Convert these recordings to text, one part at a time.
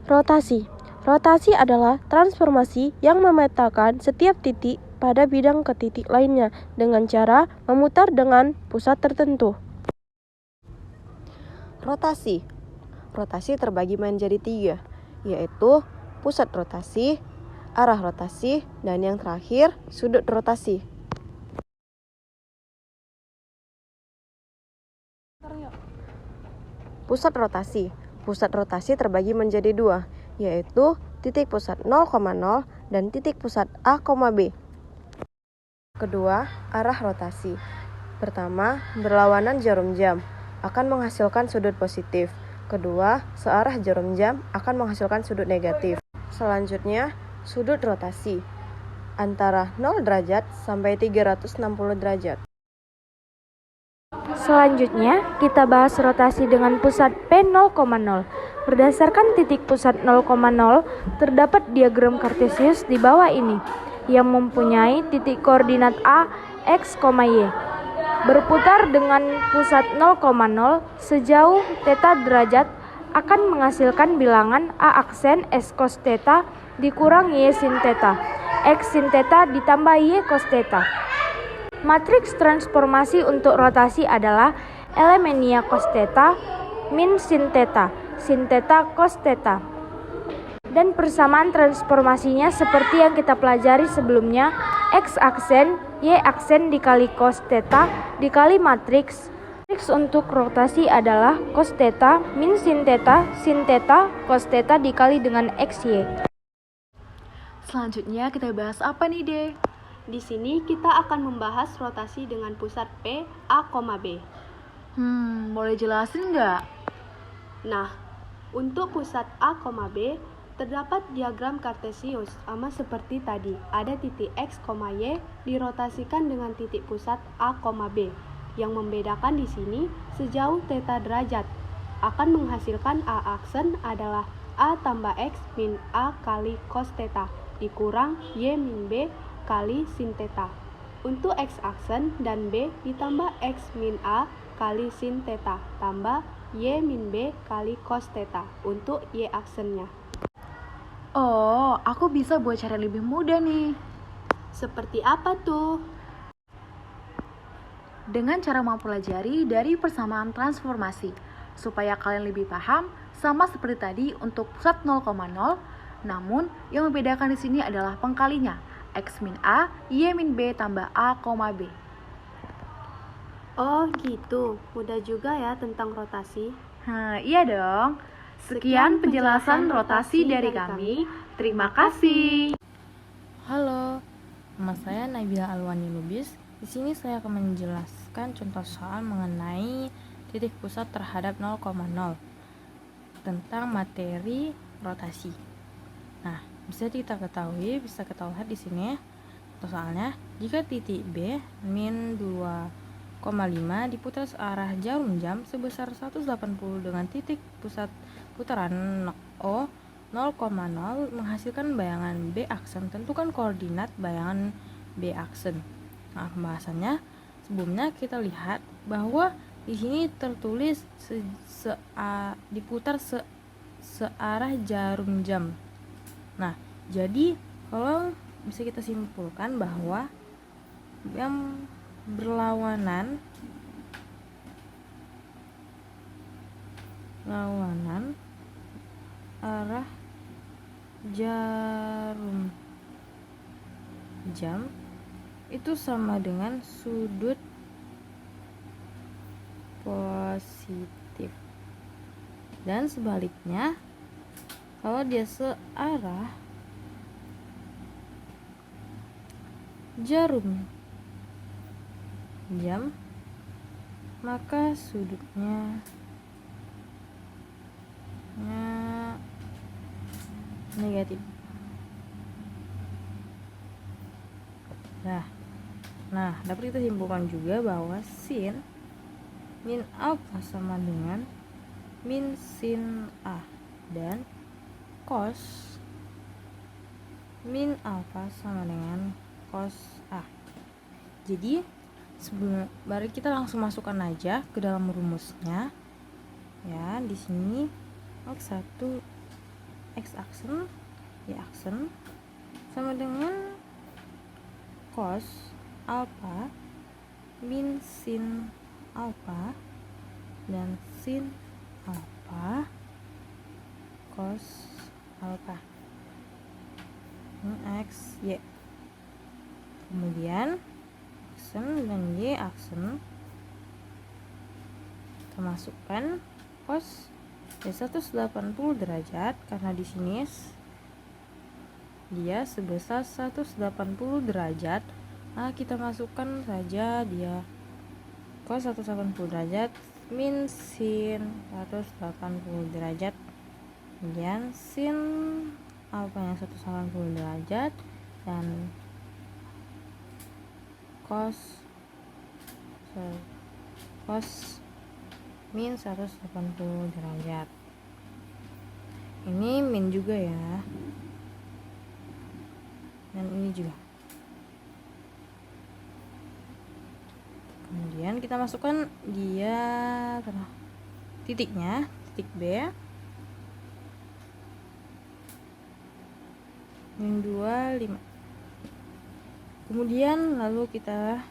Rotasi. Rotasi adalah transformasi yang memetakan setiap titik pada bidang ke titik lainnya dengan cara memutar dengan pusat tertentu. Rotasi. Rotasi terbagi menjadi 3, yaitu pusat rotasi, arah rotasi, dan yang terakhir, sudut rotasi. Pusat rotasi. Pusat rotasi terbagi menjadi 2, yaitu titik pusat 0,0 dan titik pusat A, B. Kedua, arah rotasi. Pertama, berlawanan jarum jam akan menghasilkan sudut positif. Kedua, searah jarum jam akan menghasilkan sudut negatif. Selanjutnya, sudut rotasi antara 0 derajat sampai 360 derajat. Selanjutnya, kita bahas rotasi dengan pusat P0,0. Berdasarkan titik pusat 0,0, terdapat diagram kartesius di bawah ini, yang mempunyai titik koordinat A, X, Y. Berputar dengan pusat 0,0 sejauh θ derajat akan menghasilkan bilangan A aksen S cos θ dikurang Y sin θ, X sin θ ditambah Y cos θ. Matriks transformasi untuk rotasi adalah elemenia cos θ min sin θ cos θ. Dan persamaan transformasinya seperti yang kita pelajari sebelumnya, X aksen, Y aksen dikali cos θ dikali matriks. Matriks untuk rotasi adalah cos θ min sin θ cos θ dikali dengan XY. Selanjutnya kita bahas apa nih, De? Di sini kita akan membahas rotasi dengan pusat P, A, B. Boleh jelasin nggak? Nah, untuk pusat A, B, terdapat diagram kartesius sama seperti tadi. Ada titik X, Y dirotasikan dengan titik pusat A, B. Yang membedakan di sini sejauh θ derajat akan menghasilkan A aksen adalah A tambah X min A kali cos θ dikurang Y min B kali sin θ. Untuk X aksen dan B ditambah X min A kali sin θ tambah Y min B kali cos θ untuk Y aksennya. Oh, aku bisa buat cara lebih mudah nih. Seperti apa tuh? Dengan cara mempelajari dari persamaan transformasi, supaya kalian lebih paham, sama seperti tadi untuk pusat 0,0, namun yang membedakan di sini adalah pengkalinya, X min A, Y min B tambah A, B. Oh gitu, mudah juga ya tentang rotasi. Iya dong. Sekian penjelasan rotasi dari kami. Terima kasih. Halo, nama saya Nabila Alwani Lubis. Di sini saya akan menjelaskan contoh soal mengenai titik pusat terhadap 0,0 tentang materi rotasi. Nah, bisa ketahui di sini soalnya jika titik B min 2,5 diputar searah jarum jam sebesar 180 dengan titik pusat putaran O 0,0 menghasilkan bayangan B aksen. Tentukan koordinat bayangan B aksen. Nah, pembahasannya sebelumnya kita lihat bahwa di sini tertulis diputar searah jarum jam. Nah, jadi kalau bisa kita simpulkan bahwa yang berlawanan arah jarum jam itu sama dengan sudut positif, dan sebaliknya kalau dia searah jarum jam maka sudutnya negatif. Nah, dapat kita simpulkan juga bahwa sin min alfa sama dengan min sin A dan cos min alfa sama dengan cos A. Jadi mari kita langsung masukkan aja ke dalam rumusnya. Ya, di sini X1 X aksen, Y aksen sama dengan cos alpha min sin alpha dan sin alpha cos alpha. Ini X, Y. Kemudian aksen dan Y aksen kita masukkan cos dari 180 derajat karena di sini dia sebesar 180 derajat. Nah, kita masukkan saja dia cos 180 derajat min sin 180 derajat. Kemudian sin alpha yang 180 derajat dan cos min 180 derajat. Ini min juga ya. Dan ini juga. Kemudian kita masukkan dia titiknya, titik B. Min 2, 5. Kemudian lalu kita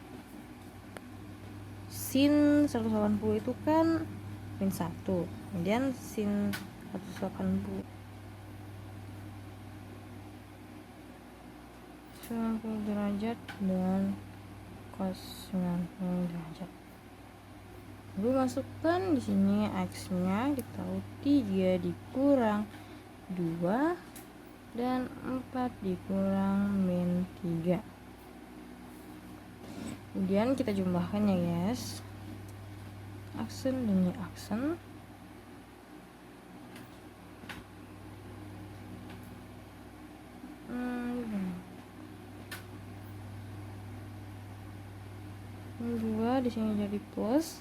sin 180 itu kan min 1. Kemudian sin 180 derajat dan cos 90 derajat. Lalu masukkan di sini X-nya, kita tahu 3 dikurang 2 dan 4 dikurang min 3. Kemudian kita jumlahkan ya guys, aksen dan Y aksen. Ini 2 di sini jadi plus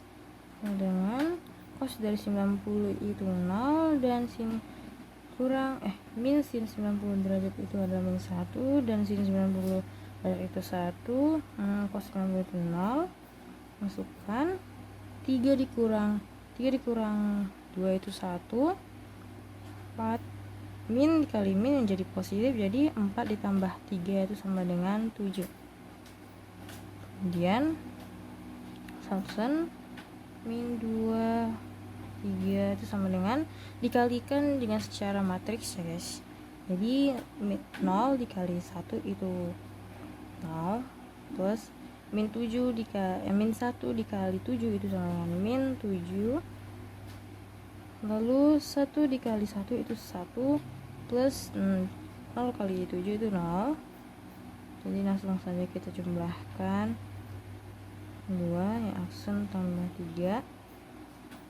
dengan cos dari 90 itu 0 dan sin kurang min sin 90 derajat itu adalah min 1 dan sin 90 derajat itu 1. Cos 90 itu 0. Masukkan 3 dikurang 2 itu 1. 4 min dikali min yang jadi positif, jadi 4 ditambah 3 itu sama dengan 7. Kemudian aksen min 2 3 itu sama dengan dikalikan dengan secara matriks ya guys. Jadi 0 dikali 1 itu 0, terus min 7 min 1 dikali 7 itu sama dengan min 7. Lalu 1 dikali 1 itu 1 plus 0 kali 7 itu 0. Jadi langsung saja kita jumlahkan 2 yang aksen tambah 3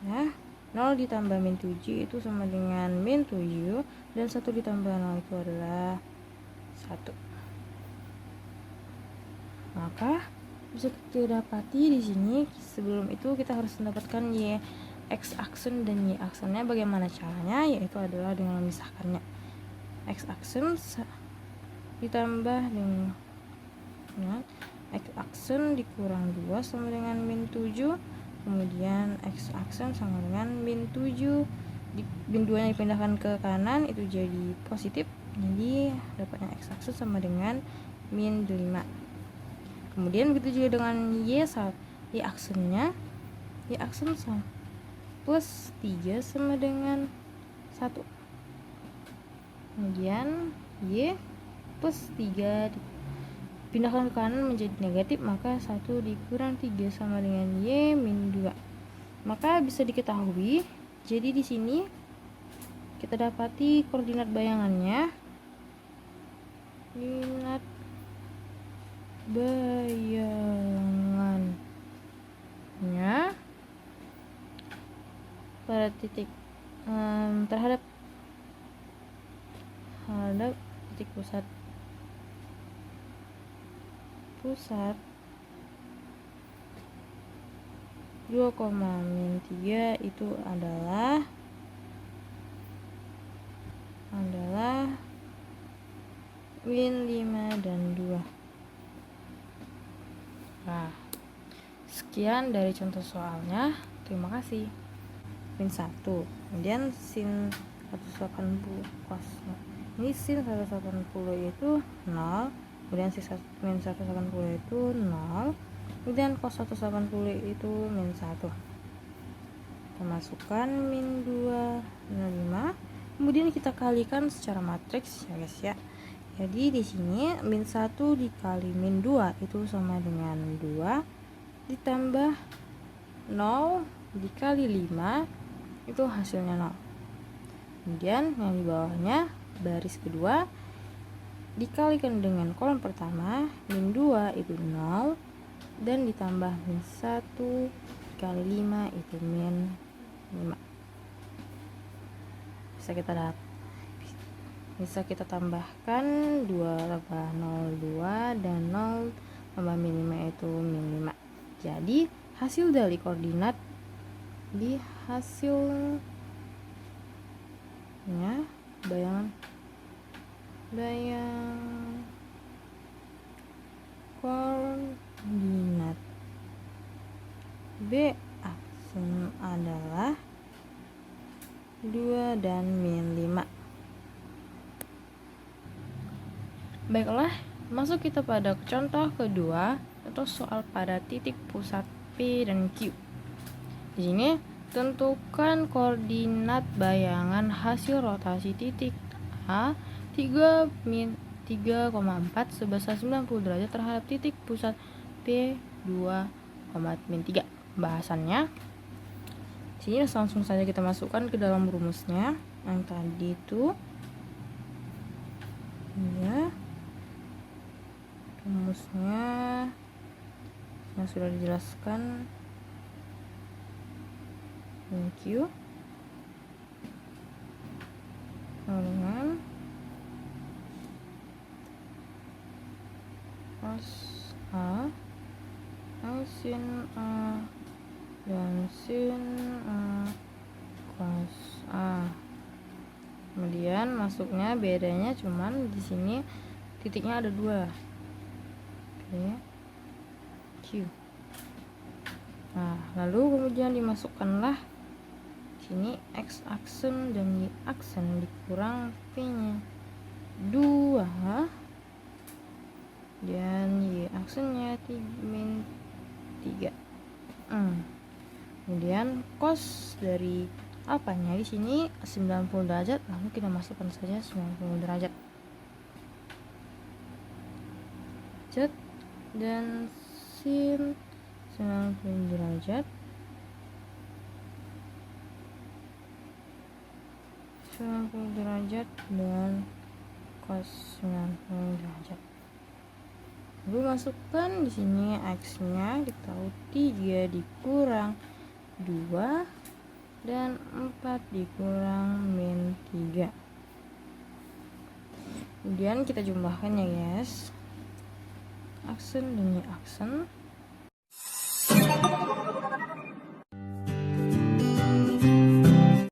ya. 0 ditambah min 7 itu sama dengan min 7 dan 1 ditambah 0 itu adalah 1. Maka bisa kita dapati di sini. Sebelum itu kita harus mendapatkan Y X aksen dan Y aksennya. Bagaimana caranya? Yaitu adalah dengan memisahkannya. X aksen ditambah dengan X aksen dikurang 2 sama dengan min 7. Kemudian X aksen sama dengan min 7. Min 2 nya dipindahkan ke kanan itu jadi positif. Jadi dapatnya X aksen sama dengan min 5. Kemudian begitu juga dengan Y aksennya. Y aksen sama plus 3 sama dengan 1. Kemudian Y plus 3 pindahkan ke kanan menjadi negatif, maka 1 dikurang 3 sama dengan Y min 2. Maka bisa diketahui, jadi di sini kita dapati koordinat bayangannya. Koordinat bayangannya pada titik terhadap titik pusat 2,-3 itu adalah min 5 dan 2. Nah, sekian dari contoh soalnya. Terima kasih. Min 1. Kemudian sin 180 cos. Ini sin 180 itu 0, kemudian min 180 itu 0, kemudian cos 180 itu min 1. Kita masukkan min 2 min 5, kemudian kita kalikan secara matriks ya guys ya. Jadi di sini min 1 dikali min 2 itu sama dengan 2 ditambah 0 dikali 5 itu hasilnya 0. Kemudian yang di bawahnya baris kedua dikalikan dengan kolom pertama, min 2 itu 0 dan ditambah min 1 dikali 5 itu min 5. Bisa kita tambahkan 2 tambah 0 2 dan 0 tambah min 5 itu min 5. Jadi hasil dari koordinat di hasilnya bayang koordinat B aksen adalah 2 dan min 5. Baiklah, masuk kita pada contoh kedua atau soal pada titik pusat P dan Q. Di sini tentukan koordinat bayangan hasil rotasi titik A 3,4 sebesar 90 derajat terhadap titik pusat P 2,3. Bahasannya di sini langsung saja kita masukkan ke dalam rumusnya yang tadi itu ya. Rumusnya yang sudah dijelaskan. Thank you. Dengan cos A sin A dan sin A cos A. Kemudian masuknya bedanya cuman di sini titiknya ada 2. Oke. Q. Nah, lalu kemudian dimasukkanlah sini x aksen dan y aksen dikurang p-nya 2 dan y aksennya min 3. Kemudian cos dari apanya di sini 90 derajat, lalu kita masukkan saja 90 derajat. Dan sin 90 derajat 90 derajat dan cos 90 derajat. Lalu masukkan di sini x-nya kita tahu 3 dikurang 2 dan 4 dikurang min 3. Kemudian kita jumlahkan ya guys, aksen dan y aksen.